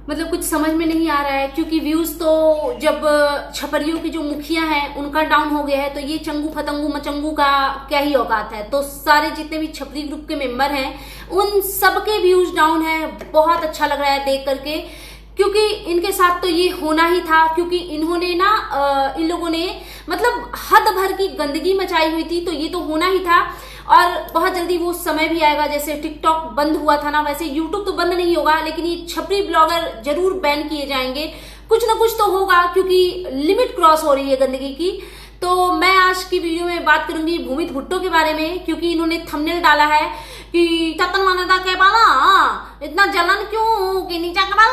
मतलब कुछ समझ में नहीं आ रहा है, क्योंकि व्यूज तो जब छपरियों की जो मुखिया हैं उनका डाउन हो गया है, तो ये चंगू फतंगू मचंगू का क्या ही औकात है। तो सारे जितने भी छपरी ग्रुप के मेंबर हैं उन सबके व्यूज डाउन है। बहुत अच्छा लग रहा है देख करके, क्योंकि इनके साथ तो ये होना ही था, क्योंकि इन्होंने ना इन लोगों ने मतलब हद भर की गंदगी मचाई हुई थी, तो ये तो होना ही था। और बहुत जल्दी वो समय भी आएगा, जैसे टिकटॉक बंद हुआ था ना, वैसे यूट्यूब तो बंद नहीं होगा, लेकिन ये छपरी ब्लॉगर जरूर बैन किए जाएंगे। कुछ ना कुछ तो होगा, क्योंकि लिमिट क्रॉस हो रही है गंदगी की। तो मैं आज की वीडियो में बात करूंगी भूमित भुट्टो के बारे में, क्योंकि इन्होंने थंबनेल डाला है कि चतन मानता कह पाला इतना जलन क्यों कि नीचा करा,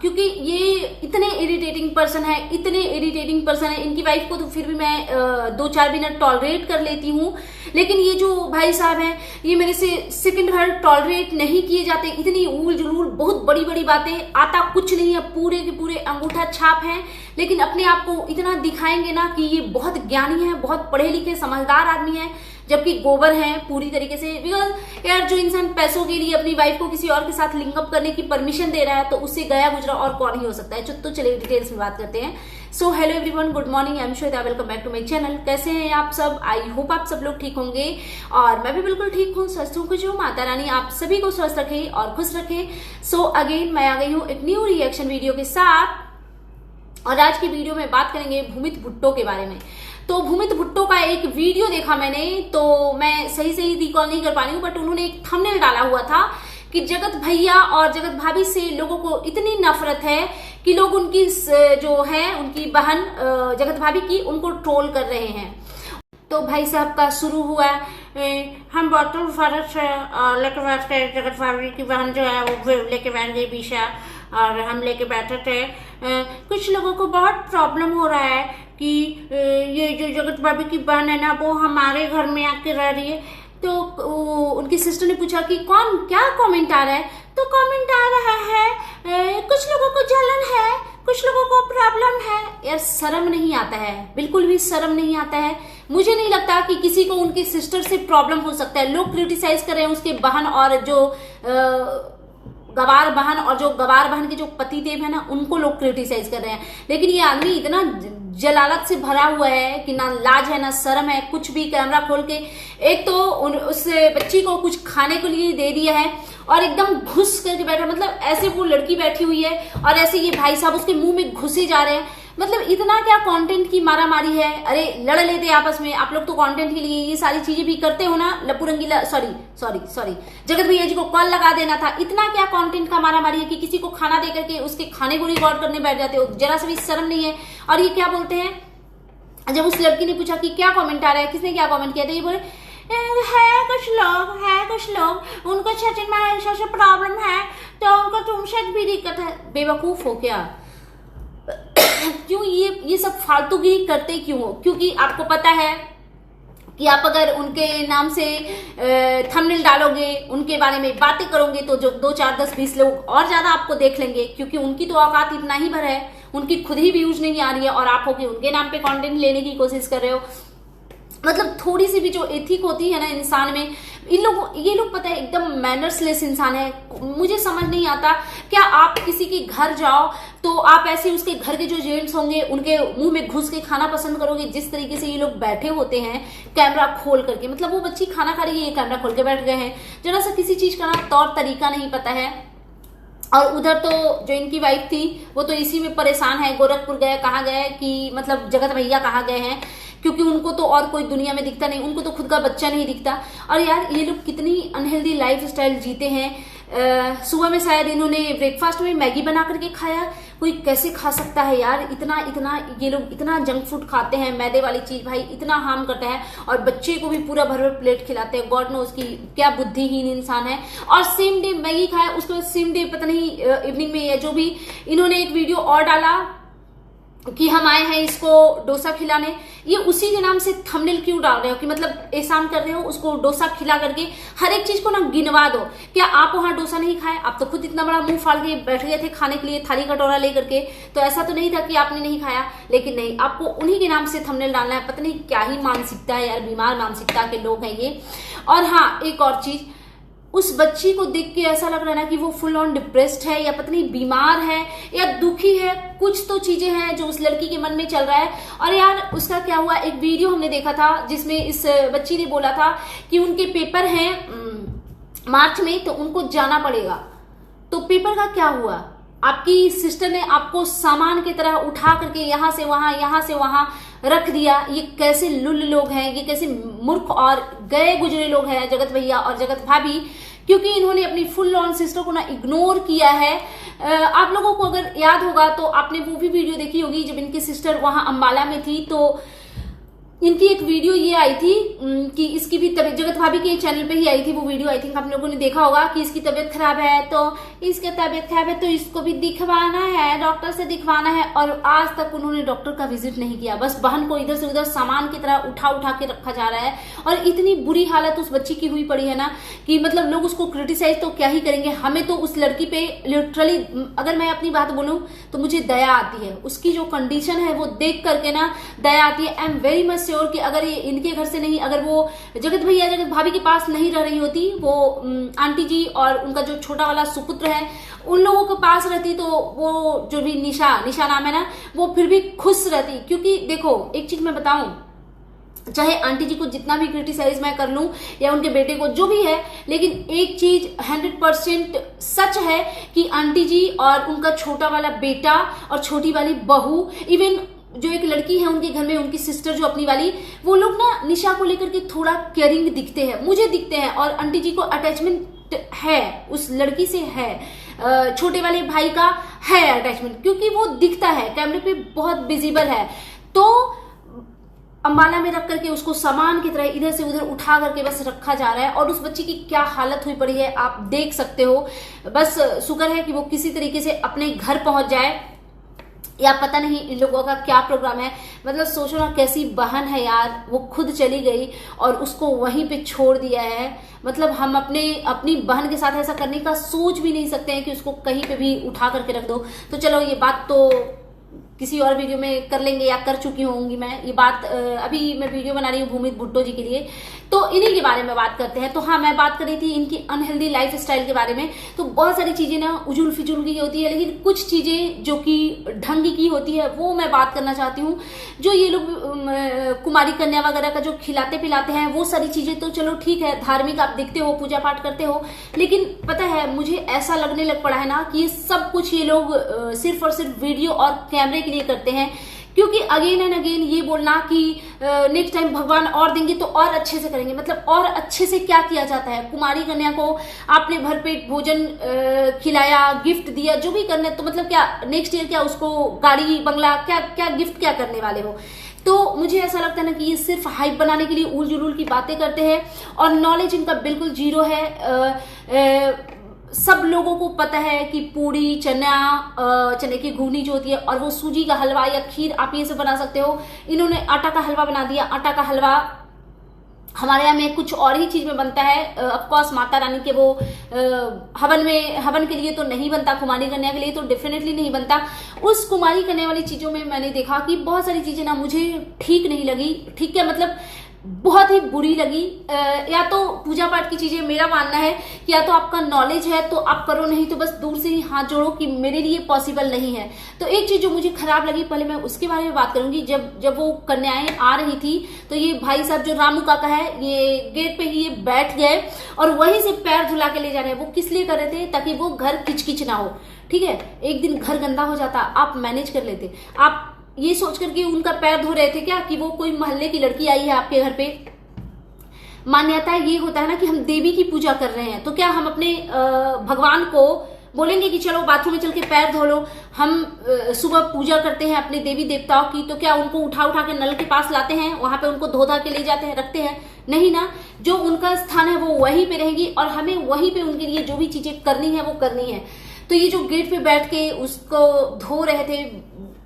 क्योंकि ये इतने इरिटेटिंग पर्सन है, इतने इरिटेटिंग पर्सन है। इनकी वाइफ को तो फिर भी मैं 2-4 मिनट टॉलरेट कर लेती हूँ, लेकिन ये जो भाई साहब हैं ये मेरे से सेकंड भर टॉलरेट नहीं किए जाते। इतनी ऊल जुलूल, बहुत बड़ी बड़ी बातें, आता कुछ नहीं है, पूरे के पूरे अंगूठा छाप हैं, लेकिन अपने आप को इतना दिखाएंगे ना कि ये बहुत ज्ञानी है, बहुत पढ़े लिखे समझदार आदमी है, जबकि गोबर है पूरी तरीके से। बिकॉज यार जो इंसान पैसों के लिए अपनी वाइफ को किसी और के साथ लिंकअप करने की परमिशन दे रहा है, तो उससे गया गुजरा और कौन ही हो सकता है। तो चलिए डिटेल्स में बात करते हैं। So hello everyone, good morning, I am Shweta, welcome back to my channel. कैसे हैं आप सब? आई होप आप सब लोग ठीक होंगे और मैं भी बिल्कुल ठीक हूँ, स्वस्थ हूँ। कुछ माता रानी आप सभी को स्वस्थ रखे और खुश रखे। सो अगेन मैं आ गई हूँ एक न्यू रिएक्शन वीडियो के साथ, और आज की वीडियो में बात करेंगे भूमित भुट्टो के बारे में। तो भूमित भुट्टो का एक वीडियो देखा मैंने, तो मैं सही रिकॉल नहीं कर पा रही हूँ, बट उन्होंने एक थंबनेल डाला हुआ था कि जगत भैया और जगत भाभी से लोगों को इतनी नफरत है कि लोग उनकी जो है उनकी बहन जगत भाभी की, उनको ट्रोल कर रहे हैं। तो भाई साहब का शुरू हुआ हम बॉटल फारत से लेके बैठ के जगत भाभी की बहन जो है वो लेके बैठ गई पीछा, और हम लेके बैठे थे। कुछ लोगों को बहुत प्रॉब्लम हो रहा है कि ये जो जगत भाभी की बहन है ना वो हमारे घर में आके रह रही है। तो उनकी सिस्टर ने पूछा कि कौन क्या कमेंट आ रहा है, तो कमेंट आ रहा है कुछ लोगों को जलन है, कुछ लोगों को प्रॉब्लम है। यार शर्म नहीं आता है, बिल्कुल भी शर्म नहीं आता है। मुझे नहीं लगता कि किसी को उनकी सिस्टर से प्रॉब्लम हो सकता है। लोग क्रिटिसाइज कर रहे हैं उसके बहन और जो गवार बहन और जो गवार बहन के जो पति देव है ना, उनको लोग क्रिटिसाइज कर रहे हैं, लेकिन ये आदमी इतना जलालत से भरा हुआ है कि ना लाज है ना शर्म है। कुछ भी कैमरा खोल के एक तो उस बच्ची को कुछ खाने के लिए दे दिया है और एकदम घुस करके बैठा, मतलब ऐसे वो लड़की बैठी हुई है और ऐसे ये भाई साहब उसके मुंह में घुसे जा रहे हैं। मतलब इतना क्या कंटेंट की मारामारी है। अरे लड़ लेते आपस में, आप लोग तो कंटेंट के लिए ये सारी चीजें भी करते हो ना। लप्पू रंगीला सॉरी जगत भैया जी को कॉल लगा देना था। इतना क्या कंटेंट का मारामारी है कि किसी को खाना दे करके उसके खाने को रिकॉर्ड करने बैठ जाते हो, जरा सा भी शर्म नहीं है। और ये क्या बोलते हैं, जब उस लड़की ने पूछा कि क्या कमेंट आ रहा है, किसने क्या कमेंट किया, तो ये बोले है कुछ लोग उनको सचिन महेश्वर से प्रॉब्लम है, तो उनको तुमसे भी दिक्कत है। बेवकूफ हो क्या? क्यों ये सब फालतूगिरी करते क्यों हो? क्योंकि आपको पता है कि आप अगर उनके नाम से थंबनेल डालोगे, उनके बारे में बातें करोगे, तो जो 2, 4, 10, 20 लोग और ज्यादा आपको देख लेंगे, क्योंकि उनकी तो औकात इतना ही भर है, उनकी खुद ही व्यूज नहीं आ रही है और आप होके उनके नाम पे कंटेंट लेने की कोशिश कर रहे हो। मतलब थोड़ी सी भी जो एथिक होती है ना इंसान में, ये लोग पता है एकदम मैनर्सलेस इंसान है। मुझे समझ नहीं आता, क्या आप किसी के घर जाओ तो आप ऐसे उसके घर के जो जेंट्स होंगे उनके मुंह में घुस के खाना पसंद करोगे? जिस तरीके से ये लोग बैठे होते हैं कैमरा खोल करके, मतलब वो बच्ची खाना खा रही है, ये कैमरा खोल के बैठ गए हैं, जरा सा किसी चीज का ना तौर तरीका नहीं पता है। और उधर तो जो इनकी वाइफ थी वो तो इसी में परेशान है, गोरखपुर गए, कहाँ गए कि मतलब जगत भैया कहाँ गए हैं, क्योंकि उनको तो और कोई दुनिया में दिखता नहीं, उनको तो खुद का बच्चा नहीं दिखता। और यार ये लोग कितनी अनहेल्दी लाइफ स्टाइल जीते हैं। सुबह में शायद इन्होंने ब्रेकफास्ट में मैगी बना करके खाया। कोई कैसे खा सकता है यार? इतना ये लोग इतना जंक फूड खाते हैं, मैदे वाली चीज भाई इतना हार्म करता है, और बच्चे को भी पूरा भर भर प्लेट खिलाते हैं। गॉड नो उसकी क्या बुद्धिहीन इंसान है। और सेम डे मैगी खाया, उसके बाद सेम डे पता नहीं इवनिंग में या जो भी इन्होंने एक वीडियो और डाला कि हम आए हैं इसको डोसा खिलाने। ये उसी के नाम से थंबनेल क्यों डाल रहे हो कि मतलब एहसान कर रहे हो उसको डोसा खिला करके? हर एक चीज को ना गिनवा दो। क्या आप वहां डोसा नहीं खाए? आप तो खुद इतना बड़ा मुंह फाड़ के बैठ गए थे खाने के लिए, थाली कटोरा लेकर के, तो ऐसा तो नहीं था कि आपने नहीं खाया। लेकिन नहीं, आपको उन्हीं के नाम से थंबनेल डालना है। पता नहीं क्या ही मानसिकता है यार, बीमार मानसिकता के लोग हैं ये। और हाँ, एक और चीज, उस बच्ची को देख के ऐसा लग रहा है ना कि वो फुल ऑन डिप्रेस्ड है या पता नहीं बीमार है या दुखी है, कुछ तो चीजें हैं जो उस लड़की के मन में चल रहा है। और यार उसका क्या हुआ, एक वीडियो हमने देखा था जिसमें इस बच्ची ने बोला था कि उनके पेपर हैं मार्च में तो उनको जाना पड़ेगा। तो पेपर का क्या हुआ, आपकी सिस्टर ने आपको सामान की तरह उठा करके यहां से वहां रख दिया। ये कैसे लुल्ल लोग हैं, ये कैसे मूर्ख और गए गुजरे लोग हैं जगत भैया और जगत भाभी, क्योंकि इन्होंने अपनी फुल ऑन सिस्टर को ना इग्नोर किया है। आप लोगों को अगर याद होगा तो आपने वो भी वीडियो देखी होगी जब इनकी सिस्टर वहां अंबाला में थी, तो इनकी एक वीडियो ये आई थी कि इसकी भी तबीयत, जगत भाभी के चैनल पे ही आई थी वो वीडियो, आई थिंक आप लोगों ने देखा होगा कि इसकी तबीयत खराब है तो इसको भी दिखवाना है, डॉक्टर से दिखवाना है। और आज तक उन्होंने डॉक्टर का विजिट नहीं किया, बस बहन को इधर से उधर सामान की तरह उठा के रखा जा रहा है। और इतनी बुरी हालत उस बच्ची की हुई पड़ी है ना कि मतलब लोग उसको क्रिटिसाइज तो क्या ही करेंगे, हमें तो उस लड़की पे लिटरली, अगर मैं अपनी बात बोलूं तो मुझे दया आती है। उसकी जो कंडीशन है वो देख करके ना दया आती है। I am very much sure कि अगर ये इनके घर से नहीं, अगर वो जगत भैया जगत भाभी के पास नहीं रह रही होती, वो आंटी जी और उनका जो छोटा वाला सुपुत्र है उन लोगों के पास रहती, तो वो जो भी निशा नाम है ना, वो फिर भी खुश रहती। क्योंकि देखो एक चीज मैं बताऊं, चाहे आंटी जी को जितना भी क्रिटिसाइज मैं कर लूं या उनके बेटे को जो भी है, लेकिन एक चीज 100% सच है कि आंटी जी और उनका छोटा वाला बेटा और छोटी वाली बहू, इवन जो एक लड़की है उनके घर में, उनकी सिस्टर जो अपनी वाली, वो लोग ना निशा को लेकर के थोड़ा केयरिंग दिखते हैं, मुझे दिखते हैं। और आंटी जी को अटैचमेंट है उस लड़की से, है छोटे वाले भाई का है अटैचमेंट, क्योंकि वो दिखता है कैमरे पे, बहुत विजिबल है। तो अंबाला में रख करके उसको सामान की तरह इधर से उधर उठा करके बस रखा जा रहा है। और उस बच्ची की क्या हालत हुई पड़ी है आप देख सकते हो। बस शुक्र है कि वो किसी तरीके से अपने घर पहुंच जाए, या पता नहीं इन लोगों का क्या प्रोग्राम है। मतलब सोचो ना कैसी बहन है यार, वो खुद चली गई और उसको वहीं पे छोड़ दिया है। मतलब हम अपनी बहन के साथ ऐसा करने का सोच भी नहीं सकते हैं कि उसको कहीं पे भी उठा करके रख दो। तो चलो ये बात तो किसी और वीडियो में कर लेंगे, या कर चुकी होंगी मैं ये बात। अभी मैं वीडियो बना रही हूँ भूमित भुट्टो जी के लिए, तो इन्हीं के बारे में बात करते हैं। तो हाँ, मैं बात कर रही थी इनकी अनहेल्दी लाइफ स्टाइल के बारे में। तो बहुत सारी चीजें ना उजुल फिजुल की होती है, लेकिन कुछ चीजें जो कि ढंग की होती है वो मैं बात करना चाहती हूँ। जो ये लोग कुमारी कन्या वगैरह का जो खिलाते पिलाते हैं, वो सारी चीजें तो चलो ठीक है, धार्मिक आप देखते हो, पूजा पाठ करते हो, लेकिन पता है मुझे ऐसा लगने लग पड़ा है ना कि सब कुछ ये लोग सिर्फ और सिर्फ वीडियो और कैमरे के लिए करते हैं। क्योंकि अगेन एंड अगेन ये बोलना कि नेक्स्ट टाइम भगवान और देंगे तो और अच्छे से करेंगे, मतलब और अच्छे से क्या किया जाता है? कुमारी कन्या को आपने भरपेट भोजन खिलाया, गिफ्ट दिया, जो भी करना है, तो मतलब क्या नेक्स्ट ईयर क्या उसको गाड़ी बंगला क्या गिफ्ट क्या करने वाले हो? तो मुझे ऐसा लगता है ना कि ये सिर्फ हाइप बनाने के लिए उल जुलूल की बातें करते हैं और नॉलेज इनका बिल्कुल जीरो है। सब लोगों को पता है कि पूड़ी, चने की घुगनी जो होती है, और वो सूजी का हलवा या खीर आप ये सब बना सकते हो। इन्होंने आटा का हलवा बना दिया। आटा का हलवा हमारे यहाँ में कुछ और ही चीज में बनता है, ऑफकोर्स माता रानी के वो हवन के लिए तो नहीं बनता, कुमारी कन्या के लिए तो डेफिनेटली नहीं बनता। उस कुमारी कन्या वाली चीजों में मैंने देखा कि बहुत सारी चीजें ना मुझे ठीक नहीं लगी। ठीक है, मतलब बहुत ही बुरी लगी। या तो पूजा पाठ की चीजें, मेरा मानना है कि या तो आपका नॉलेज है तो आप करो, नहीं तो बस दूर से ही हाथ जोड़ो कि मेरे लिए पॉसिबल नहीं है। तो एक चीज जो मुझे खराब लगी, पहले मैं उसके बारे में बात करूंगी। जब वो कन्याएं आ रही थी तो ये भाई साहब जो रामू काका है, ये गेट पे ही ये बैठ गए और वहीं से पैर धुला के ले जा रहे हैं। वो किस लिए कर रहे थे? ताकि वो घर किचकिच ना हो। ठीक है, एक दिन घर गंदा हो जाता, आप मैनेज कर लेते। आप ये सोच करके उनका पैर धो रहे थे क्या कि वो कोई मोहल्ले की लड़की आई है आपके घर पे? मान्यता ये होता है ना कि हम देवी की पूजा कर रहे हैं, तो क्या हम अपने भगवान को बोलेंगे कि चलो बाथरूम में चल के पैर धो लो? हम सुबह पूजा करते हैं अपने देवी देवताओं की, तो क्या उनको उठा के नल के पास लाते हैं, वहां पे उनको धो धा के ले जाते हैं, रखते हैं? नहीं ना। जो उनका स्थान है वो वहीं पे रहेंगी और हमें वहीं पे उनके लिए जो भी चीजें करनी है वो करनी है। तो ये जो गेट पे बैठ के उसको धो रहे थे,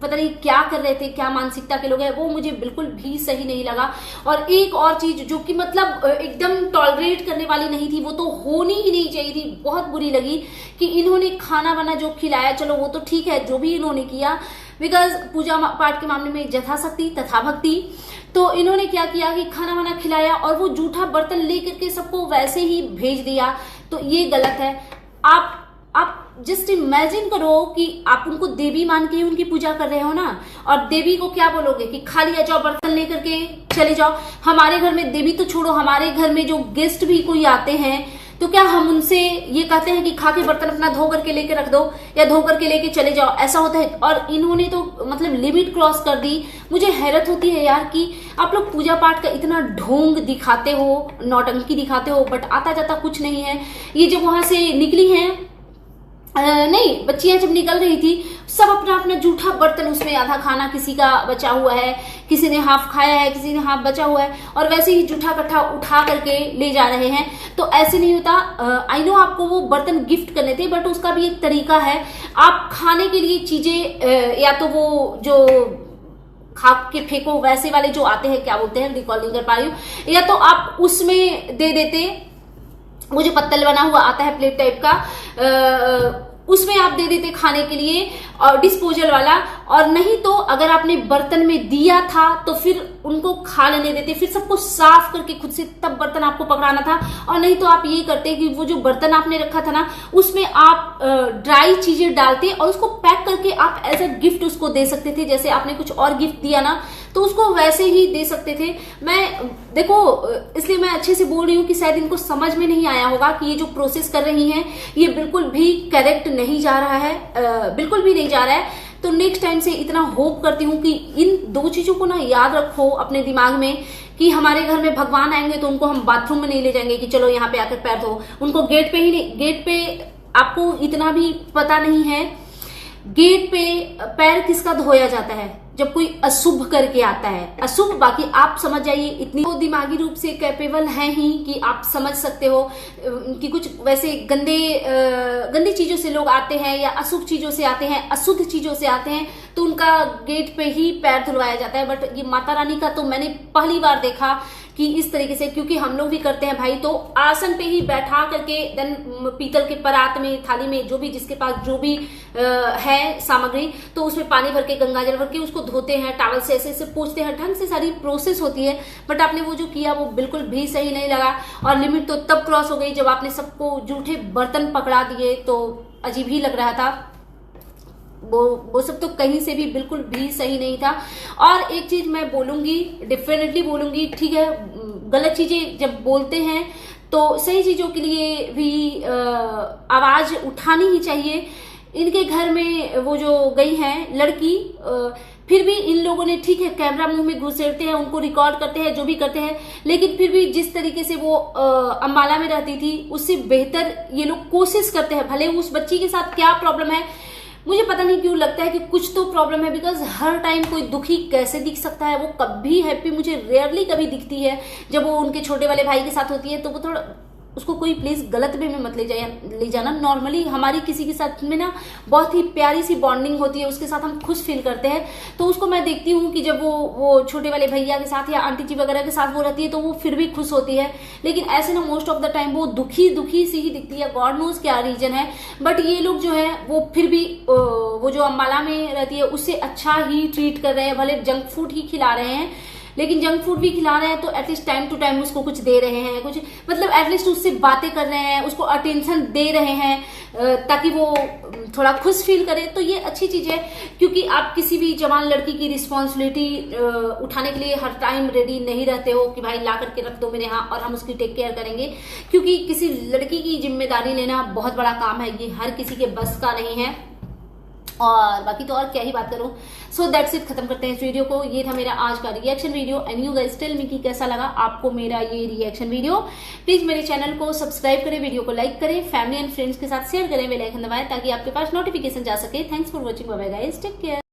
पता नहीं क्या कर रहे थे, क्या मानसिकता के लोग हैं, वो मुझे बिल्कुल भी सही नहीं लगा। और एक और चीज जो कि मतलब एकदम टॉलरेट करने वाली नहीं थी, वो तो होनी ही नहीं चाहिए थी, बहुत बुरी लगी कि इन्होंने खाना वाना जो खिलाया, चलो वो तो ठीक है जो भी इन्होंने किया, बिकॉज पूजा पाठ के मामले में यथाशक्ति तथा भक्ति। तो इन्होंने क्या किया कि खाना वाना खिलाया और वो जूठा बर्तन लेकर के सबको वैसे ही भेज दिया। तो ये गलत है। आप जस्ट इमेजिन करो कि आप उनको देवी मान के उनकी पूजा कर रहे हो ना, और देवी को क्या बोलोगे कि खाली आ जाओ बर्तन लेकर के चले जाओ। हमारे घर में देवी तो छोड़ो, हमारे घर में जो गेस्ट भी कोई आते हैं तो क्या हम उनसे ये कहते हैं कि खा के बर्तन अपना धो करके लेके रख दो या धो करके लेके चले जाओ, ऐसा होता है? और इन्होंने तो मतलब लिमिट क्रॉस कर दी। मुझे हैरत होती है यार कि आप लोग पूजा पाठ का इतना ढोंग दिखाते हो, नौटंकी दिखाते हो, बट आता जाता कुछ नहीं है। ये जब वहां से निकली हैं नहीं, बच्चियां जब निकल रही थी, सब अपना अपना जूठा बर्तन, उसमें आधा खाना किसी का बचा हुआ है, किसी ने हाफ खाया है, किसी ने हाफ बचा हुआ है, और वैसे ही जूठा कट्ठा उठा करके ले जा रहे हैं। तो ऐसे नहीं होता। आई नो आपको वो बर्तन गिफ्ट करने थे, बट उसका भी एक तरीका है। आप खाने के लिए चीजें या तो वो जो खा के फेंको वैसे वाले जो आते हैं, क्या बोलते हैं, रिकॉल नहीं कर पा रही हूँ, या तो आप उसमें दे देते, वो जो पत्तल बना हुआ आता है प्लेट टाइप का, उसमें आप दे देते खाने के लिए, और डिस्पोजल वाला। और नहीं तो अगर आपने बर्तन में दिया था तो फिर उनको खा लेने देते, फिर सबको साफ करके खुद से तब बर्तन आपको पकड़ाना था। और नहीं तो आप ये करते कि वो जो बर्तन आपने रखा था ना, उसमें आप ड्राई चीजें डालते और उसको पैक करके आप एज अ गिफ्ट उसको दे सकते थे। जैसे आपने कुछ और गिफ्ट दिया ना, तो उसको वैसे ही दे सकते थे। मैं देखो, इसलिए मैं अच्छे से बोल रही हूँ कि शायद इनको समझ में नहीं आया होगा कि ये जो प्रोसेस कर रही हैं ये बिल्कुल भी करेक्ट नहीं जा रहा है, बिल्कुल भी नहीं जा रहा है। तो नेक्स्ट टाइम से इतना होप करती हूँ कि इन दो चीजों को ना याद रखो अपने दिमाग में, कि हमारे घर में भगवान आएंगे तो उनको हम बाथरूम में नहीं ले जाएंगे कि चलो यहाँ पे आकर पैर धो। उनको गेट पे ही नहीं, गेट पे आपको इतना भी पता नहीं है, गेट पे पैर किसका धोया जाता है? जब कोई अशुभ करके आता है, अशुभ। बाकी आप समझ जाइए, इतनी वो दिमागी रूप से कैपेबल है ही कि आप समझ सकते हो कि कुछ वैसे गंदी चीजों से लोग आते हैं या अशुभ चीजों से आते हैं, अशुद्ध चीजों से आते हैं, तो उनका गेट पे ही पैर धुलवाया जाता है। बट ये माता रानी का तो मैंने पहली बार देखा कि इस तरीके से, क्योंकि हम लोग भी करते हैं भाई, तो आसन पे ही बैठा करके देन पीतल के परात में, थाली में, जो भी जिसके पास जो भी है सामग्री, तो उसमें पानी भर के, गंगा जल भर के उसको धोते हैं, टॉवल से ऐसे ऐसे पोंछते हैं, ढंग से सारी प्रोसेस होती है। बट आपने वो जो किया वो बिल्कुल भी सही नहीं लगा। और लिमिट तो तब क्रॉस हो गई जब आपने सबको जूठे बर्तन पकड़ा दिए, तो अजीब ही लग रहा था। वो सब तो कहीं से भी बिल्कुल भी सही नहीं था। और एक चीज मैं बोलूंगी, डेफिनेटली बोलूंगी, ठीक है, गलत चीजें जब बोलते हैं तो सही चीजों के लिए भी आवाज उठानी ही चाहिए। इनके घर में वो जो गई है लड़की, फिर भी इन लोगों ने, ठीक है, कैमरा मुंह में घुसेड़ते हैं, उनको रिकॉर्ड करते हैं, जो भी करते हैं, लेकिन फिर भी जिस तरीके से वो अंबाला में रहती थी उससे बेहतर ये लोग कोशिश करते हैं। भले उस बच्ची के साथ क्या प्रॉब्लम है, मुझे पता नहीं क्यों लगता है कि कुछ तो प्रॉब्लम है, बिकॉज हर टाइम कोई दुखी कैसे दिख सकता है? वो कभी हैप्पी मुझे रेयरली कभी दिखती है। जब वो उनके छोटे वाले भाई के साथ होती है तो वो थोड़ा, उसको कोई प्लीज गलत वे में मत ले जाना। नॉर्मली हमारी किसी के साथ में ना बहुत ही प्यारी सी बॉन्डिंग होती है, उसके साथ हम खुश फील करते हैं। तो उसको मैं देखती हूँ कि जब वो छोटे वाले भैया के साथ या आंटी जी वगैरह के साथ वो रहती है तो वो फिर भी खुश होती है। लेकिन ऐसे ना मोस्ट ऑफ द टाइम वो दुखी सी ही दिखती है। गॉड नोज क्या रीजन है, बट ये लोग जो है वो फिर भी वो जो अम्बाला में रहती है उससे अच्छा ही ट्रीट कर रहे हैं। भले जंक फूड ही खिला रहे हैं, लेकिन जंक फूड भी खिला रहे हैं तो एटलीस्ट टाइम टू टाइम उसको कुछ दे रहे हैं, कुछ मतलब एटलीस्ट उससे बातें कर रहे हैं, उसको अटेंशन दे रहे हैं ताकि वो थोड़ा खुश फील करे। तो ये अच्छी चीज है, क्योंकि आप किसी भी जवान लड़की की रिस्पॉन्सिबिलिटी उठाने के लिए हर टाइम रेडी नहीं रहते हो कि भाई ला करके रख दो मेरे यहाँ और हम उसकी टेक केयर करेंगे। क्योंकि किसी लड़की की जिम्मेदारी लेना बहुत बड़ा काम है, ये हर किसी के बस का नहीं है। और बाकी तो और क्या ही बात करूं। सो दैट्स इट, खत्म करते हैं इस वीडियो को। ये था मेरा आज का reaction video and you guys tell me कि कैसा लगा आपको मेरा ये रिएक्शन वीडियो। प्लीज मेरे चैनल को सब्सक्राइब करें, वीडियो को लाइक करें, फैमिली एंड फ्रेंड्स के साथ शेयर करें, बेल आइकन दबाएं ताकि आपके पास नोटिफिकेशन जा सके। Thanks for watching, bye bye guys, take care.